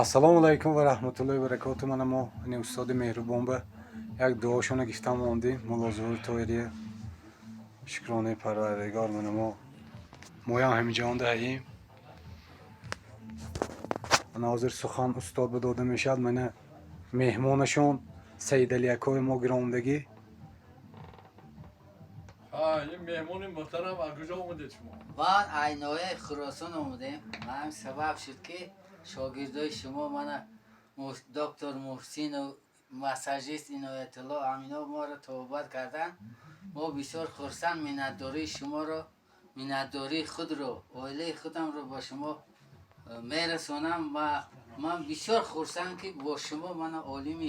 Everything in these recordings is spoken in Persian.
ассалому алайкум ва раҳматуллоҳи ва баракатуҳ. Мана мо ини устоди меҳрубон ба як дуошона гифта мондем. Мулозимаи тоирия шукронаи парвардигор. Мана моям ҳаминҷа онда ҳаем. мана ҳозир сухан устод ба дода мешавад. мана меҳмонашон саидалиакои мо гиромдагӣ. این مهمون محترم از کجا اومدید شما؟ من عینایه خراسان اومدیم. من سبب شد که شاگردای شما من دکتر محسن و مساجیست عنایت الله امینا ما را توبت کردن. ما بسیار خرسند منتداری شما را، منتداری خود را، عائله خودم را با شما میرسانم و من بسیار خرسند که با شما من عالم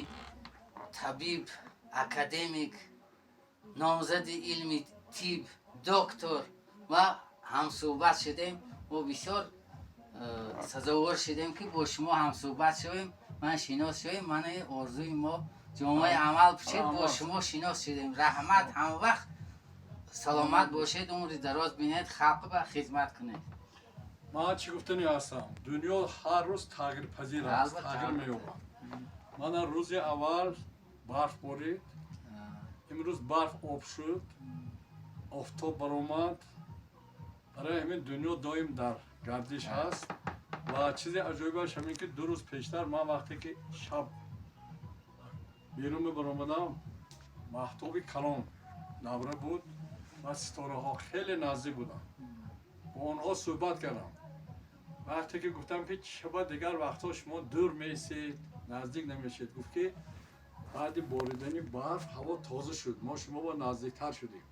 طبیب، اکادمیک، نامزد علمی طب، دکتر و همصحبت شدیم و بسیار سزاوار شدیم که با شما همصحبت شویم. من شناس شویم. من آرزوی ما جامعه عمل بشید با شما شناس شدیم. رحمت هم وقت سلامت باشید، عمر دراز بینید، خلق و خدمت کنید. من چی گفتنی هستم؟ دنیا هر روز تغییر پذیر است، تغییر می‌یابد. من روز اول برف بارید، امروز برف آب شد، آفتاب برآمد. برای همین دنیا دائم در گردش هست و چیز عجیبش همین که 2 روز پیشتر من وقتی که شب بیرون برآمدم ماهتاب کلان نبره بود و ستاره ها خیلی نزدیک بودن. با آنها صحبت کردم. وقتی که گفتم که شب دیگر وقتا شما دور میسید، نزدیک نمیشید، گفت که بعد باریدن برف هوا تازه شد، ما شما با نزدیکتر شدیم.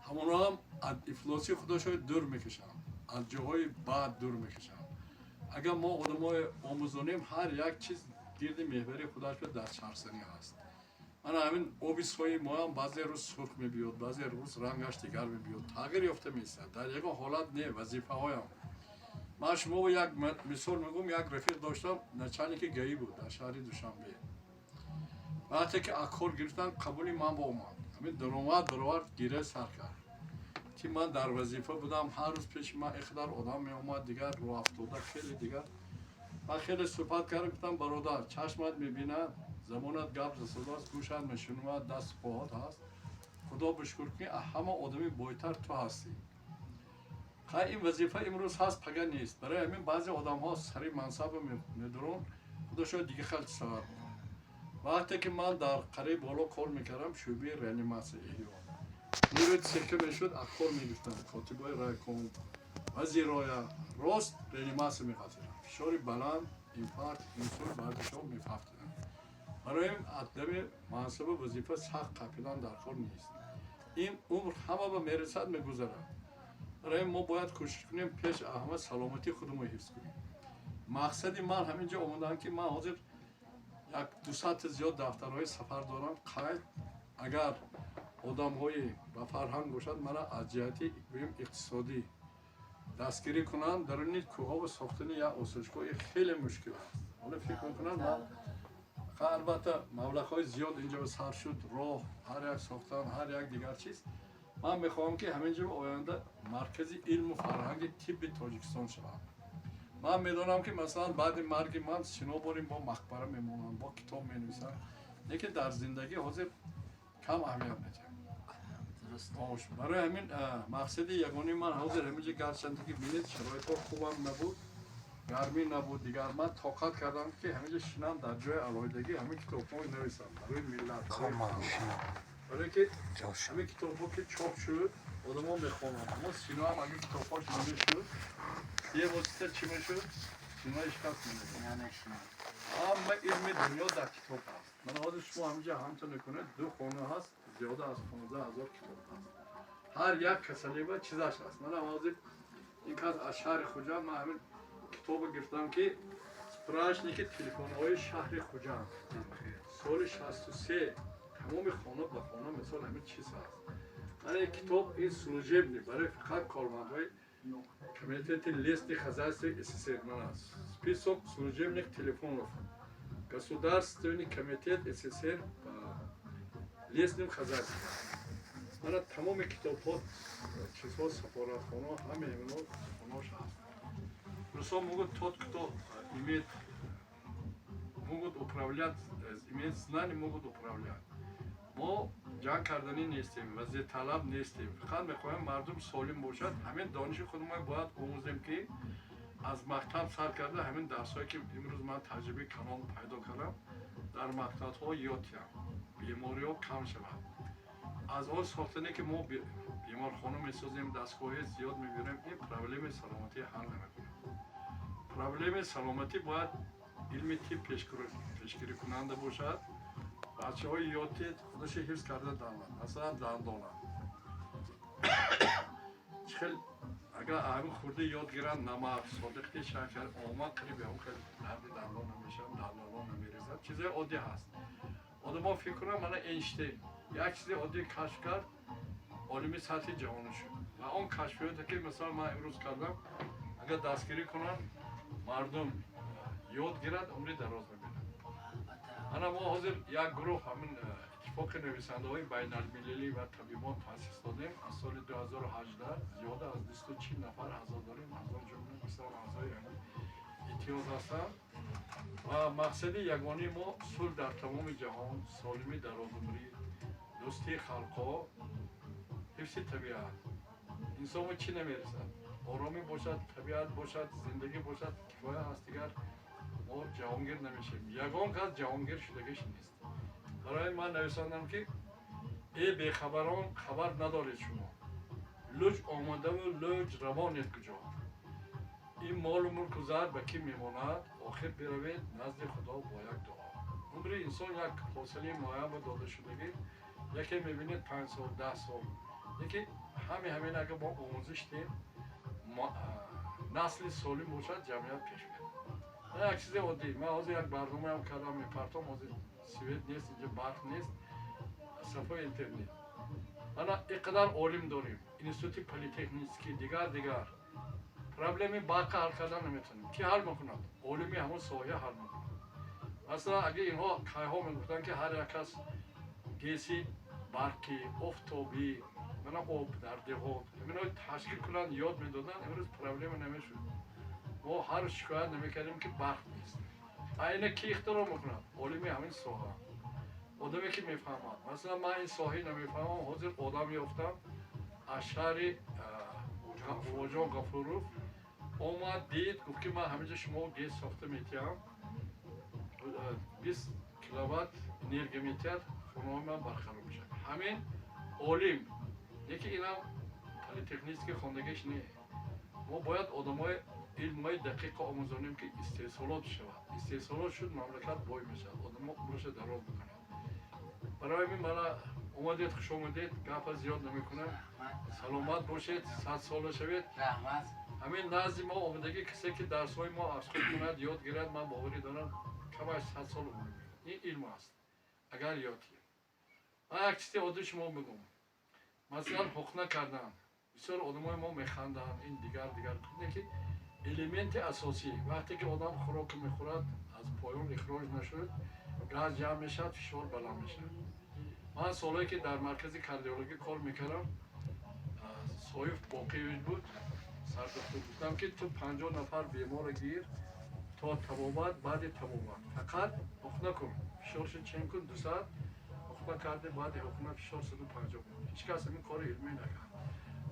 همونا هم از افلاسی خودشون دور میکشن، از جاهای بعد دور میکشن. اگر ما آدمای آموزونیم هر یک چیز گرد محور خودش به دست چرسنی هست. من همین آبیس‌های ما هم بعضی روز سرخ میبیاد، بعضی روز رنگش دیگر میبیاد، تغییر یافته میشه. در یک حالت نه وظیفه هایم. من شما یک مثال میگم، یک رفیق داشتم نچانی که گیی بود در شهر دوشنبه. وقتی که اکور گرفتن قبولی من با اومد، همین درآمد گیره سر کرد که من در وظیفه بودم. هر روز پیش من اقدار آدم می اومد دیگر رو افتاده خیلی دیگر. من خیلی صحبت کردم، گفتم برادر چشمت میبیند، زبانت گپ زداست، گوشت میشنود، دست پاهات هست. خدا بشکر که همه آدمی بایتر تو هستی. خیلی این وظیفه امروز هست پگه نیست. برای همین بعضی آدم ها سری منصب میدارن، خودشون دیگه خیلی سوار. وقتی که من در قریب بالا کار میکردم شعبه رانیماسیون نیروی سکه میشد، اکور میگفتم کاتبای رایکوم وزیرای راست رانیماسی میخواستم فشاری بلند اینفارکت اینسول بعدشون میفهمتن. برای این آدم منصب وظیفه سخت کپیدن در کار نیست. این عمر همه به میرسد میگذره. برای ما باید کوشش کنیم پیش اهم سلامتی خودمون حفظ کنیم. مقصد من همینجا اومدم که من حاضر یک 200 زیاد دفترهای سفر دارم. خیلی اگر آدم های با فرهنگ باشد مرا از جهتی اقتصادی دستگیری کنند در این کوه و ساختن یا آسایشگاه خیلی مشکل است. حالا فکر میکنم من البته مبلغ های زیاد اینجا به سر شد، راه هر یک ساختن هر یک دیگر چیز. من میخوام که همینجا آینده مرکز علم و فرهنگ طب تاجیکستان شود. من میدونم که مثلا بعد مرگ من شنوباریم با مقبره میمونن، با کتاب مینویسن، لیکن در زندگی حاضر کم اهمیت میدم. برای همین مقصد یگانه من حاضر همینجا گرچند که بینید شرایط ها خوبم نبود، گرمی نبود دیگر، من طاقت کردم که همینجا شنم در جای علایدگی همین کتاب ها نویسم برای ملت. برای که همین کتاب ها که چاپ شد آدم ها میخوانن. اما سینا هم اگه کتاب ها شنوی شد یه واسطه چی میشد؟ سینا اشکست نمیشد. اما علم دنیا در کتاب هست. من حاضر شما همینجا همچنان نکنه 2 خانه هست، زیاده از 15,000 کتاب هست. هر یک کسلیبه چیزش هست. من حاضر این کس از شهر خوجند من همین کتاب گرفتم که سپرایش که تلفن های شهر خوجند سال 63 تمام خانه به خانه مثال همین چیز هست. من این китоб این служебный برای فقط کارمندهای комитета лесных хозяйств СССР است. список служебных телефонов Государственный комитет СССР по лесным хозяйствам. من تمام کتاب‌ها چیزها سفارتخانه همه اینا خونه‌اش هست. Просто могут тот, кто имеет могут управлять, иметь знания, могут управлять. ما جنگ کردنی نیستیم، وزیر طلب نیستیم. فقط میخوایم مردم سالم باشد. همین دانش خودمان باید آموزیم که از مکتب سر کرده همین درسایی که امروز من تجربه کانال پیدا کردم در مکتب‌ها یاد کردم. بیماری‌ها کم شود. از آن ساختنی که ما بیمارخانه میسازیم، دستگاه زیاد میبریم، این پرابلم سلامتی حل نمیکنه. پرابلم سلامتی باید علم تیپ پیشگیری کننده باشد. بچه های یادی خودش حفظ کرده دارند. مثلا دندانه خیلی اگر همین خورده یاد گیرن نمک، صادقی، شکر، آمد قریب هم خیلی درد دندان نمیشن، دندان نمیریزد. چیزای عادی هست. آدم ها فکر کنم من اینشتین یک چیز عادی کشف کرد، عالمی سطح جهان شد. و اون کشفیاتی که مثلا من امروز کردم اگر دستگیری کنن مردم یاد گیرد عمری دراز میبینن. انا ما حاضر یک گروه همین اتفاق نویسنده های بین المللی و طبیبان تاسیس دادیم. از سال 2018 زیاده از 240 نفر اعضا داریم. اعضا جمله بسیار اعضای اتحاد هستند و مقصد یگانه ما صلح در تمام جهان، سالمی در عمری، دوستی خلقها، حفظ طبیعت. انسان به چی نمیرسد؟ آرامی باشد، طبیعت باشد، زندگی باشد، کفایه هست. دیگر ما جهانگیر نمیشیم. یگان کس جهانگیر شدگیش نیست. برای من نویساندم که ای بیخبران خبر ندارید شما، لج آمده و لج روانید کجا. این مال و ملک و زر به کی میماند؟ آخر بروید نزد خدا با یک دعا. عمر انسان یک فاصله معین به داده شدگی، یکی میبینید 5 سال 10 سال، یکی همین اگه با آموزش دیم نسل سالم باشد جمعیت پیش میره. یک چیز عادی. من از یک برنامه هم کردم میپرتم، از سوئد نیست، اینجا برق نیست، صفحه اینترنت. من اینقدر عالم داریم، انستیتوت پلی‌تکنیکی دیگر پرابلم برق حل کردن نمیتونیم. کی حل میکند؟ عالمی همون سایه حل میکند. مثلا اگه اینها کایها میگفتن که هر یک کس گیسی برقی آفتابی من آب در دهات اینا تشکیل کنن یاد میدادن، امروز پرابلم نمیشد. ما هر شکایت نمیکردیم که برق نیست. اینه کی اختراع میکنه؟ عالمی همین ساحه. آدمی که میفهمد. مثلا من این ساحه نمیفهمم، حاضر آدم یافتم از شهر واجان غفوروف اومد دید گفت که من همینجا شما گیس ساخته میتیم 20 کیلووات انرژی میتر خونه من برقرار میشه. همین عالم یکی اینا پلی‌تکنیک خوندگیش نیست. ما باید آدمای علمای دقیق آموزانیم که استحصالات شود. استحصالات شد مملکت بای میشه، آدم عمرش دراز میکنه. برای این من اومدید، خوش آمدید، گپ زیاد نمیکنم. سلامت باشید، 100 ساله شوید. رحمت. همین نزد ما آمدگی کسی که درس‌های ما از خود کند یاد گیرد، من باوری دارم کمش 100 سال عمر. این علم است. اگر یاد گیرد. من یک چیزی عادی شما بگم. مثلا حقنه کردن. بسیار آدمای ما میخندن این دیگر کنه که الیمنت اساسی وقتی که آدم خوراک میخورد از پایان اخراج نشد گاز جمع میشد، فشار بالا میشه. من سالایی که در مرکز کاردیولوژی کار میکردم سایف باقی بود، سر دکتر گفتم که تو 50 نفر بیمار گیر تا تمامت بعد تمامت فقط حقنه کن، فشارش چند کن 2 ساعت حقنه کرده بعد حقنه فشار 150 کن. هیچ کس این کار علمی نکرد.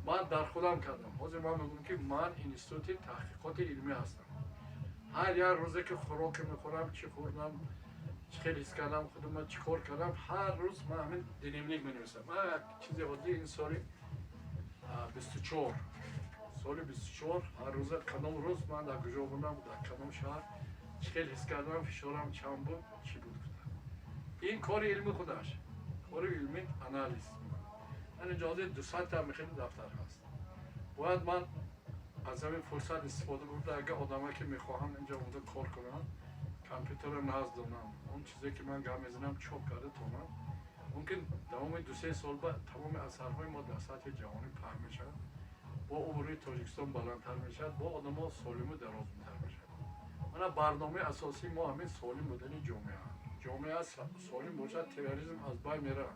من در خودم کردم. حاضر من میگم که من انستیتوت تحقیقات علمی هستم. هر یک روزی که خوراک میخورم چی خوردم، چه خیلی حس کردم، خودم چی کار کردم، هر روز من همین دینامیک می‌نویسم. من یک چیز عادی این سال 24 هر روز کدام روز من در کجا بودم، در کدام شهر چه خیلی حس کردم، فشارم چند بود، چی بود. این کار علمی خودش، کار علمی آنالیز. من اجازه 200 تا خیلی دفتر هست. باید من از همین فرصت استفاده برده اگه آدمایی که میخواهم اینجا بوده کار کنن کامپیوتر نزد دارم، اون چیزی که من گام میزنم چاپ کرده تا من ممکن دوام 2-3 سال بعد تمام اثرهای ما در سطح جهانی پخش میشه، با عمر تاجیکستان بلندتر میشه، با آدما سالم و درازمندتر میشه. من برنامه اساسی ما همین سالم بودن جامعه سالم باشد تروریسم از بین میره.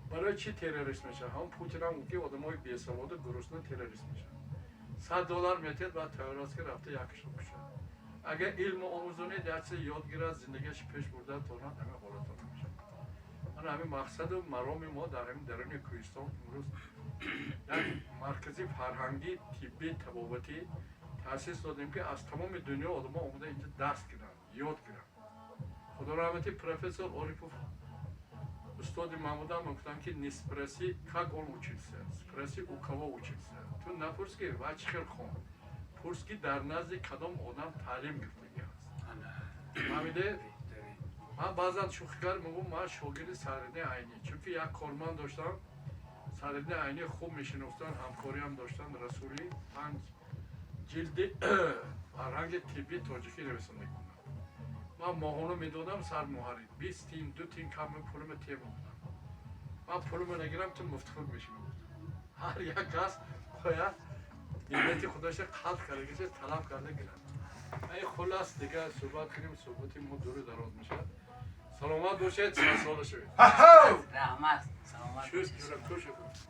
برای چی تروریست میشه؟ هم پوتین هم که آدمای بی‌سواد و گرسنه تروریست میشه. $100 میتید بعد تروریست که رفته یکشون میشه. اگه علم آموزونی درس یاد گیرد زندگیش پیش برده تا نه همه حالت میشه. من همین مقصد و مرام ما در همین درون کوهستان امروز یک مرکزی فرهنگی طبی طبابتی تاسیس دادیم که از تمام دنیا آدم‌ها اومده اینجا درس گیرن یاد گیرن. خدا رحمتی پروفسور عارفوف استاد محمود هم گفتن که نسپرسی как он учился спроси у кого учился تو نپرس که و چه خیلی خون پرس که در نزد کدام آدم تعلیم گرفتگی هست فهمیده؟ من بعضا شوخی کار میگم من شاگرد سرینه عینی چون که یک کارمند داشتم سرینه عینی خوب میشناختن همکاری هم داشتن رسولی 5 جلد فرهنگ طبی تاجیکی نویسنده کنم من ماهانه میدادم سر محرید 20 تین 2 تین کم پولم تیم بودم من پولم نگیرم تو مفتخور میشیم هر یک کس باید نیمتی خودش قلب کرده که طلب کرده گیرم ای خلاص دیگه صحبت کنیم صحبتی ما دوره دراز میشه سلامت باشید 100 ساله شوید رحمت سلامت شوید